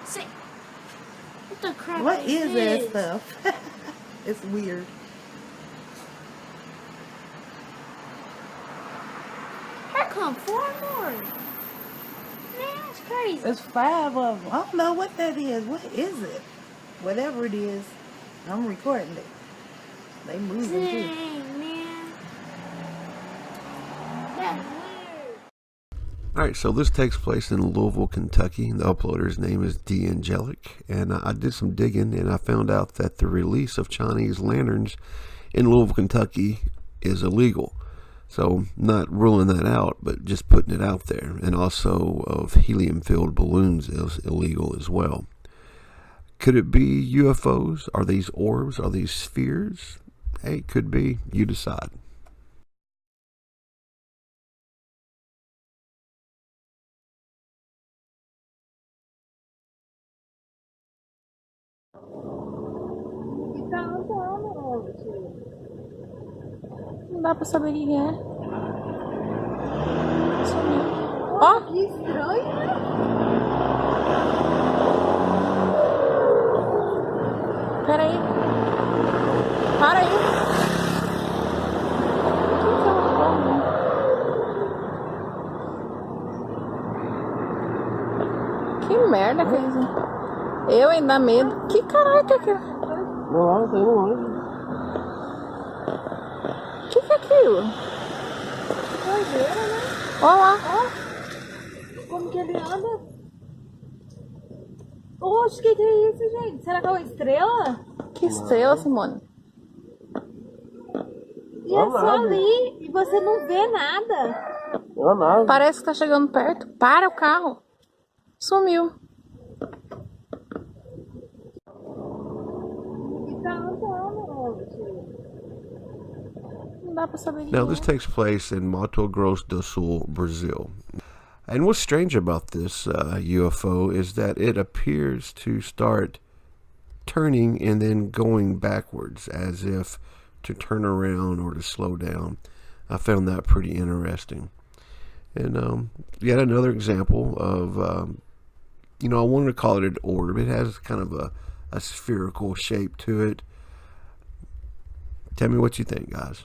See, what the crap What is this? that stuff? It's weird. Here come 4 more. Man, that's crazy. There's 5 of them. I don't know what that is. What is it? Whatever it is, I'm recording it. They moving too. Dang, man. That's weird. Alright, so this takes place in Louisville, Kentucky. The uploader's name is D'Angelic, and I did some digging and I found out that the release of Chinese lanterns in Louisville, Kentucky is illegal. So not ruling that out, but just putting it out there. And also of helium-filled balloons is illegal as well. Could it be UFOs? Are these orbs? Are these spheres? Hey, could be. You decide. Não dá pra saber quem é. Sumiu. Ó! Que estranho, né? Pera aí. Para aí. Que merda que é isso? Eu ainda dá medo. Que caralho que é aquilo? Não, você não anda. Que é aquilo? Doideira, né? Olha lá. Ó. Como que ele anda? Oxe, que é isso, gente? Será que é uma estrela? Que estrela, Simone. E é só ali e você não vê nada. Não, nada. Parece que tá chegando perto. Para o carro. Sumiu. E tá andando, Não dá pra saber quem Now, é. this takes place in Mato Grosso do Sul, Brazil. And what's strange about this UFO is that it appears to start turning and then going backwards, as if to turn around or to slow down. I found that pretty interesting. And yet another example of, I wanted to call it an orb. It has kind of a spherical shape to it. Tell me what you think, guys.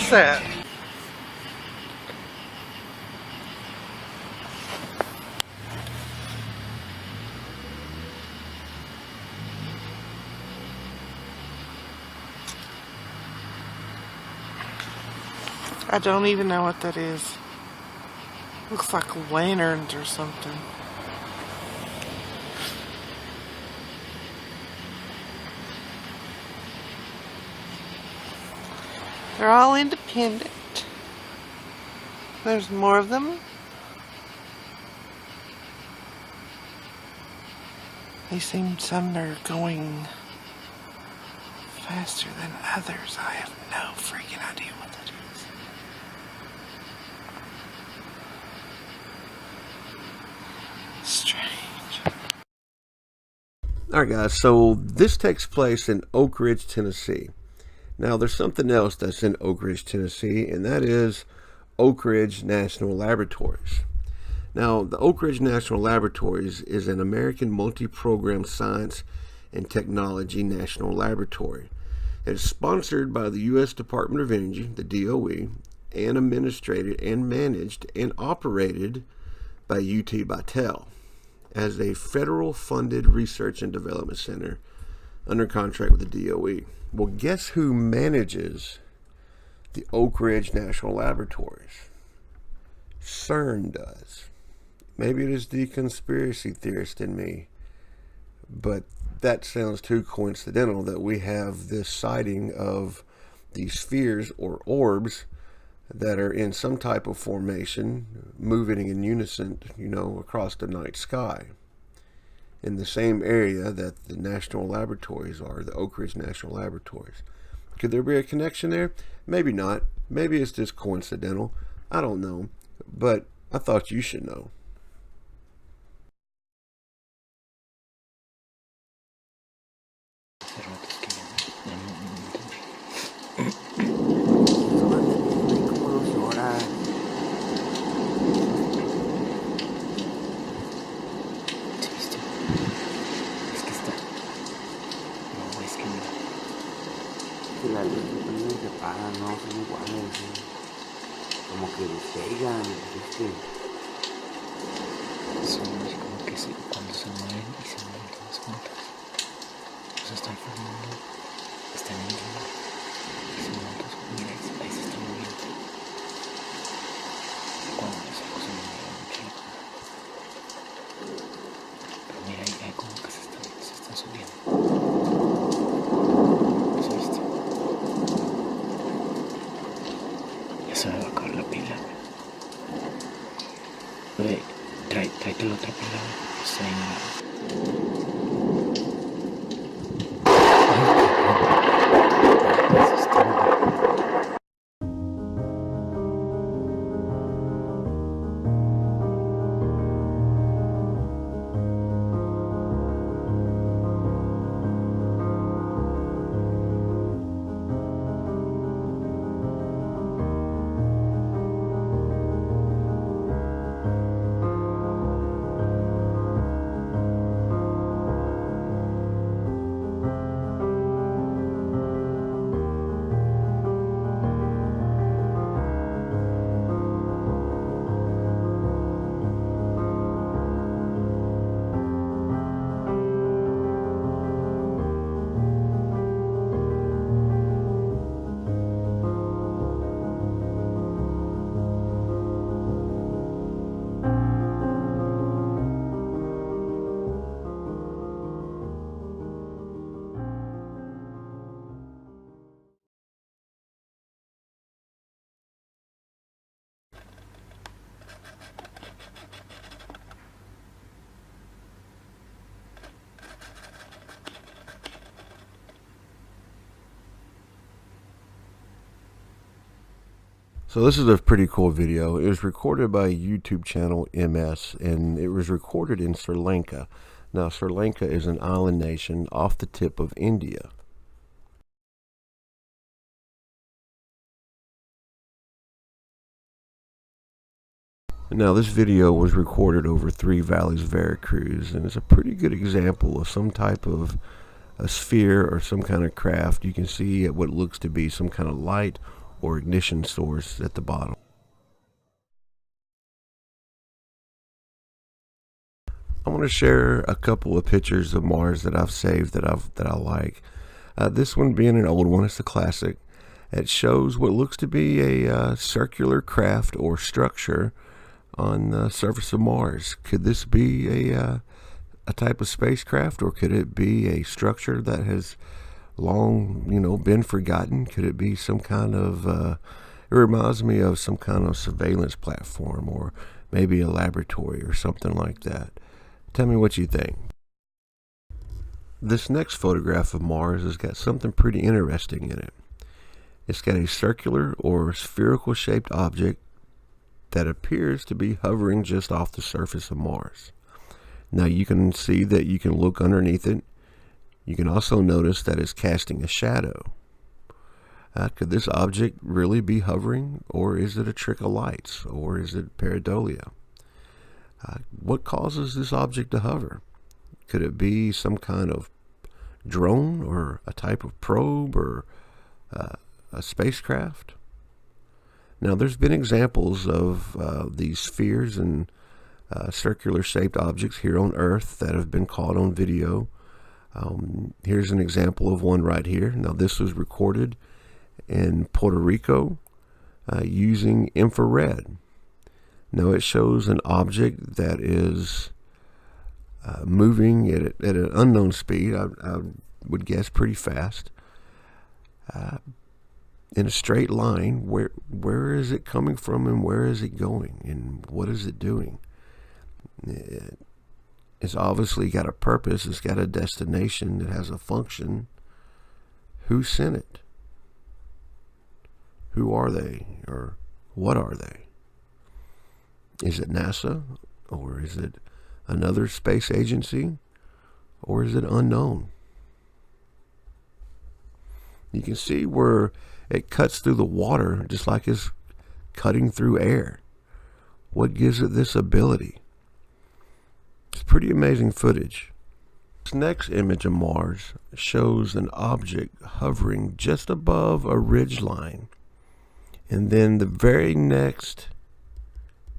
What's that? I don't even know what that is. Looks like lanterns or something. They're all independent. There's more of them. Some are going faster than others. I have no freaking idea what that is. Strange. Alright guys, so this takes place in Oak Ridge, Tennessee. Now there's something else that's in Oak Ridge, Tennessee, and that is Oak Ridge National Laboratories. Now the Oak Ridge National Laboratories is an American multi-program science and technology national laboratory. It is sponsored by the U.S. Department of Energy, the DOE, and administrated and managed and operated by UT Battelle as a federal funded research and development center under contract with the DOE. Well, guess who manages the Oak Ridge National Laboratories? CERN does. Maybe it is the conspiracy theorist in me, but that sounds too coincidental that we have this sighting of these spheres or orbs that are in some type of formation, moving in unison, across the night sky, in the same area that the national laboratories are, the Oak Ridge National Laboratories. Could there be a connection there? Maybe not. Maybe it's just coincidental. I don't know. But I thought you should know. La luz también se apaga, no son iguales, ¿sí? Como que despegan, ¿viste? Son como que cuando se mueven y se mueven todas juntas, se están formando, están uniendo y se mueven todas juntas. Mira, ahí se están moviendo. Cuando esa cosa me mueve mucho la cara. Pero mira, ahí como que se están subiendo. ¿Sí viste? Ya se me va a acabar la pila. Oye, tráete la otra pila, pues ahí no. So this is a pretty cool video. It was recorded by YouTube channel MS, and it was recorded in Sri Lanka. Now, Sri Lanka is an island nation off the tip of India. Now, this video was recorded over Three Valleys, Veracruz, and it's a pretty good example of some type of a sphere or some kind of craft. You can see what looks to be some kind of light or ignition source at the bottom. I want to share a couple of pictures of Mars that I've saved that I like. This one being an old one, it's a classic. It shows what looks to be a circular craft or structure on the surface of Mars. Could this be a type of spacecraft, or could it be a structure that has long, been forgotten? Could it be some kind of, it reminds me of some kind of surveillance platform, or maybe a laboratory or something like that. Tell me what you think. This next photograph of Mars has got something pretty interesting in it. It's got a circular or spherical shaped object that appears to be hovering just off the surface of Mars. Now you can see that you can look underneath it. You can also notice that it's casting a shadow. Could this object really be hovering, or is it a trick of lights, or is it pareidolia? What causes this object to hover? Could it be some kind of drone, or a type of probe, or a spacecraft? Now, there's been examples of these spheres and circular shaped objects here on Earth that have been caught on video. Here's an example of one right here. Now, this was recorded in Puerto Rico using infrared. Now, it shows an object that is moving at an unknown speed. I would guess pretty fast. In a straight line. Where is it coming from, and where is it going, and what is it doing? It's obviously got a purpose. It's got a destination. It has a function. Who sent it? Who are they, or what are they? Is it NASA, or is it another space agency, or is it unknown? You can see where it cuts through the water just like it's cutting through air. What gives it this ability? It's pretty amazing footage. This next image of Mars shows an object hovering just above a ridge line. And then the very next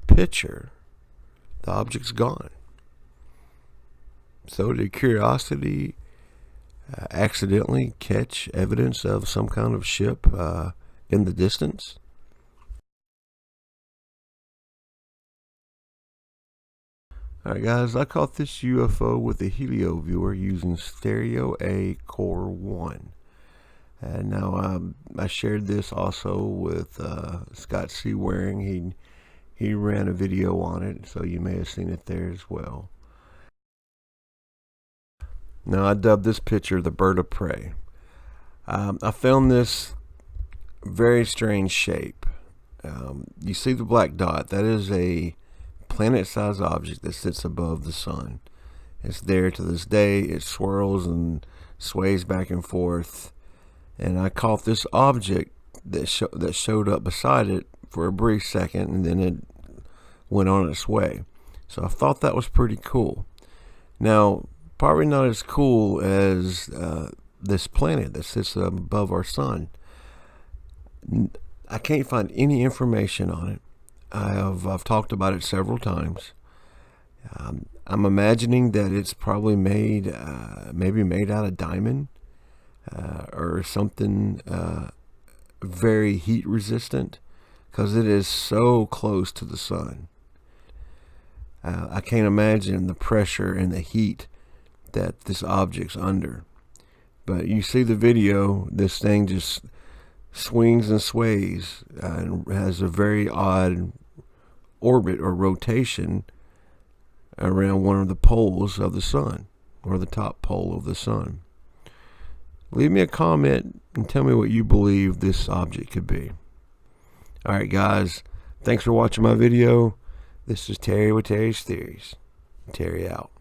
picture, the object's gone. So did Curiosity accidentally catch evidence of some kind of ship in the distance? Alright guys, I caught this UFO with a helio viewer using Stereo A Core 1. And now I shared this also with Scott C. Waring. He ran a video on it, so you may have seen it there as well. Now I dubbed this picture the bird of prey. I found this very strange shape. You see the black dot? That is a planet-sized object that sits above the sun. It's there to this day. It swirls and sways back and forth. And I caught this object that showed up beside it for a brief second, and then it went on its way. So I thought that was pretty cool. Now, probably not as cool as this planet that sits above our sun. I can't find any information on it. I've talked about it several times. I'm imagining that it's probably maybe made out of diamond or something very heat resistant, because it is so close to the sun. I can't imagine the pressure and the heat that this object's under. But you see the video, this thing just swings and sways and has a very odd orbit or rotation around one of the poles of the sun, or the top pole of the sun. Leave me a comment and tell me what you believe this object could be. Alright guys, thanks for watching my video. This is Terry with Terry's Theories. Terry out.